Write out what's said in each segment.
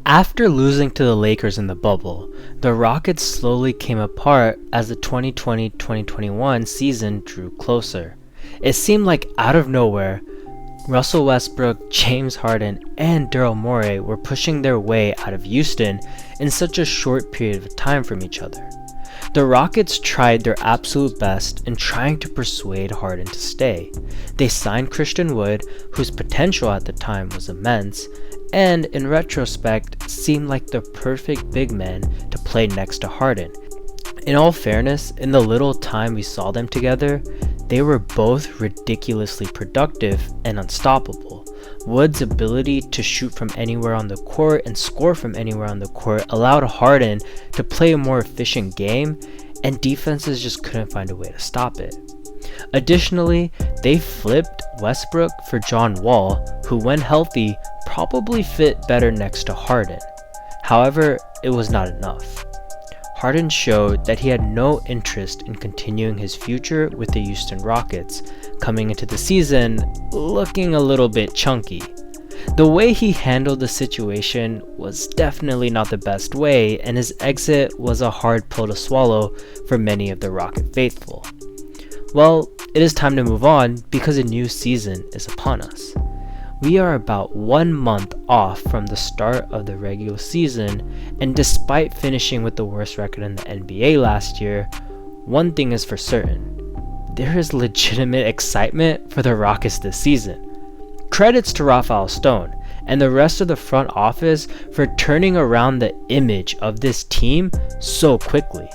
After losing to the Lakers in the bubble, the Rockets slowly came apart as the 2020-2021 season drew closer. It seemed like out of nowhere, Russell Westbrook, James Harden, and Daryl Morey were pushing their way out of Houston in such a short period of time from each other. The Rockets tried their absolute best in trying to persuade Harden to stay. They signed Christian Wood, whose potential at the time was immense, and in retrospect seemed like the perfect big man to play next to Harden. In all fairness, in the little time we saw them together, they were both ridiculously productive and unstoppable. Wood's ability to shoot from anywhere on the court and score from anywhere on the court allowed Harden to play a more efficient game, and defenses just couldn't find a way to stop it. Additionally, they flipped Westbrook for John Wall, who when healthy probably fit better next to Harden. However, it was not enough. Harden showed that he had no interest in continuing his future with the Houston Rockets, coming into the season looking a little bit chunky. The way he handled the situation was definitely not the best way, and his exit was a hard pill to swallow for many of the Rocket faithful. Well, it is time to move on because a new season is upon us. We are about 1 month off from the start of the regular season, and despite finishing with the worst record in the NBA last year, one thing is for certain. There is legitimate excitement for the Rockets this season. Credits to Rafael Stone and the rest of the front office for turning around the image of this team so quickly.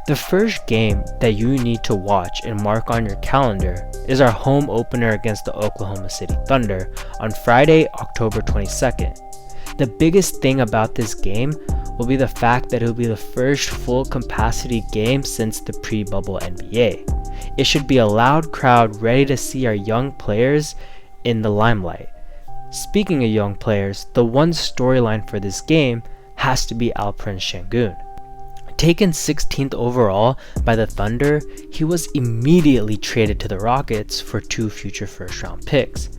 The first game that you need to watch and mark on your calendar is our home opener against the Oklahoma City Thunder on Friday, October 22nd. The biggest thing about this game will be the fact that it will be the first full capacity game since the pre-bubble NBA. It should be a loud crowd ready to see our young players in the limelight. Speaking of young players, the one storyline for this game has to be Alperen Sengun. Taken 16th overall by the Thunder, he was immediately traded to the Rockets for 2 future first-round picks.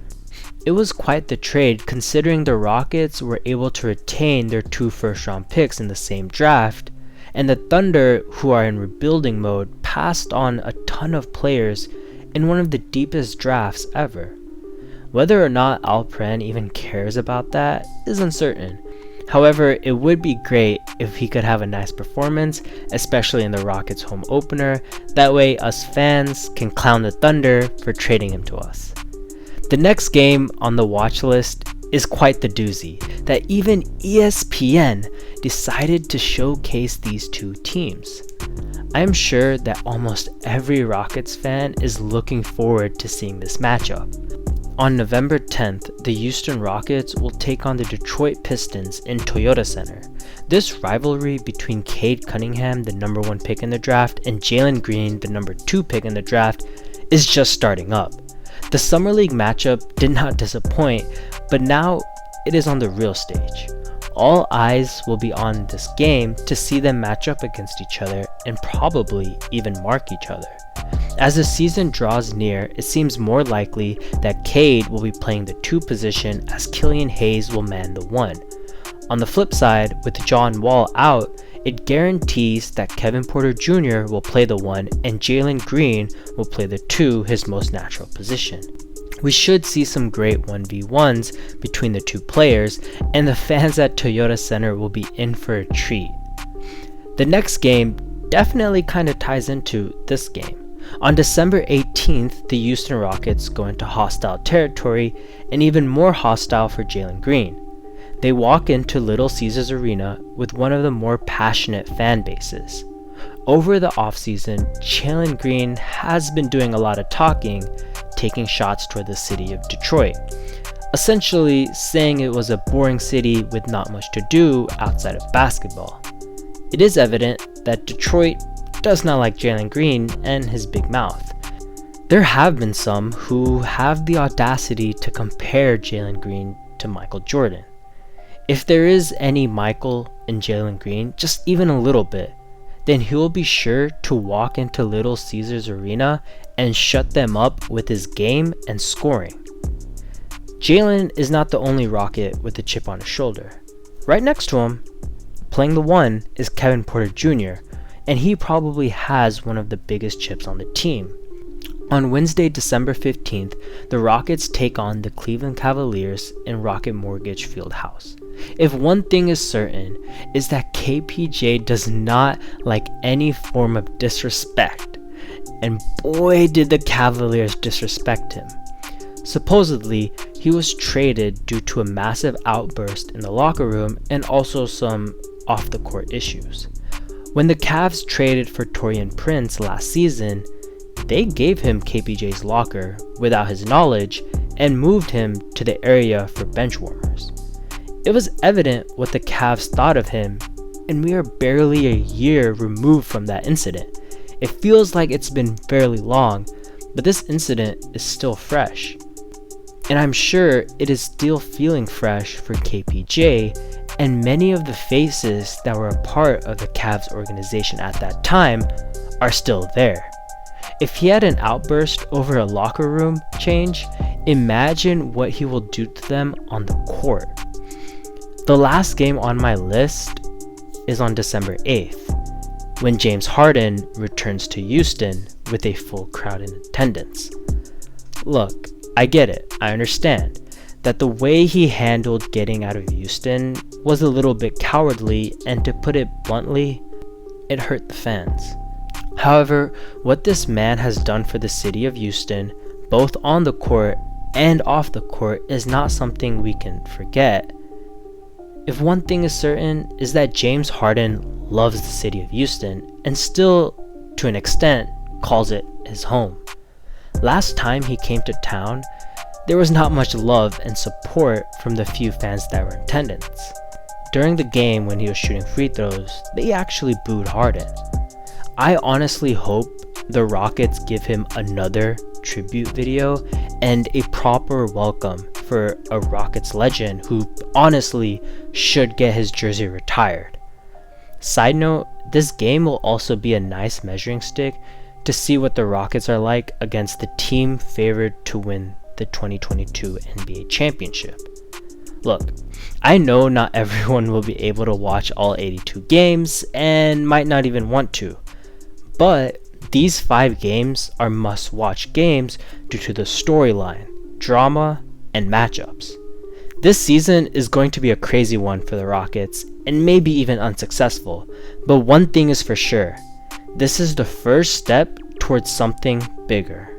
It was quite the trade considering the Rockets were able to retain their 2 first-round picks in the same draft, and the Thunder, who are in rebuilding mode, passed on a ton of players in one of the deepest drafts ever. Whether or not Alperen even cares about that is uncertain. However, it would be great if he could have a nice performance, especially in the Rockets home opener. That way us fans can clown the Thunder for trading him to us. The next game on the watch list is quite the doozy, that even ESPN decided to showcase these two teams. I am sure that almost every Rockets fan is looking forward to seeing this matchup. On November 10th, the Houston Rockets will take on the Detroit Pistons in Toyota Center. This rivalry between Cade Cunningham, the number 1 pick in the draft, and Jalen Green, the number 2 pick in the draft, is just starting up. The Summer League matchup did not disappoint, but now it is on the real stage. All eyes will be on this game to see them match up against each other and probably even mark each other. As the season draws near, it seems more likely that Cade will be playing the 2 position as Killian Hayes will man the 1. On the flip side, with John Wall out, it guarantees that Kevin Porter Jr. will play the 1 and Jalen Green will play the 2, his most natural position. We should see some great 1v1s between the 2 players, and the fans at Toyota Center will be in for a treat. The next game definitely kind of ties into this game. On December 18th, the Houston Rockets go into hostile territory, and even more hostile for Jalen Green. They walk into Little Caesars Arena with one of the more passionate fan bases. Over the offseason, Jalen Green has been doing a lot of talking, taking shots toward the city of Detroit, essentially saying it was a boring city with not much to do outside of basketball. It is evident that Detroit does not like Jalen Green and his big mouth. There have been some who have the audacity to compare Jalen Green to Michael Jordan. If there is any Michael in Jalen Green, just even a little bit, then he will be sure to walk into Little Caesars Arena and shut them up with his game and scoring. Jalen is not the only Rocket with a chip on his shoulder. Right next to him, playing the 1, is Kevin Porter Jr., and he probably has one of the biggest chips on the team. On Wednesday, December 15th, the Rockets take on the Cleveland Cavaliers in Rocket Mortgage Fieldhouse. If one thing is certain, is that KPJ does not like any form of disrespect, and boy did the Cavaliers disrespect him. Supposedly, he was traded due to a massive outburst in the locker room and also some off-the-court issues. When the Cavs traded for Taurean Prince last season, they gave him KPJ's locker without his knowledge and moved him to the area for bench warmers. It was evident what the Cavs thought of him, and we are barely a year removed from that incident. It feels like it's been fairly long, but this incident is still fresh. And I'm sure it is still feeling fresh for KPJ and many of the faces that were a part of the Cavs organization at that time are still there. If he had an outburst over a locker room change, imagine what he will do to them on the court. The last game on my list is on December 8th, when James Harden returns to Houston with a full crowd in attendance. Look, I get it, I understand that the way he handled getting out of Houston was a little bit cowardly, and to put it bluntly, it hurt the fans. However, what this man has done for the city of Houston, both on the court and off the court, is not something we can forget. If one thing is certain, is that James Harden loves the city of Houston and still, to an extent, calls it his home. Last time he came to town, there was not much love and support from the few fans that were in attendance. During the game when he was shooting free throws, they actually booed Harden. I honestly hope the Rockets give him another tribute video and a proper welcome for a Rockets legend who honestly should get his jersey retired. Side note, this game will also be a nice measuring stick to see what the Rockets are like against the team favored to win the 2022 NBA championship. Look, I know not everyone will be able to watch all 82 games and might not even want to. But these 5 games are must-watch games due to the storyline, drama, and matchups. This season is going to be a crazy one for the Rockets, and maybe even unsuccessful, but one thing is for sure, this is the first step towards something bigger.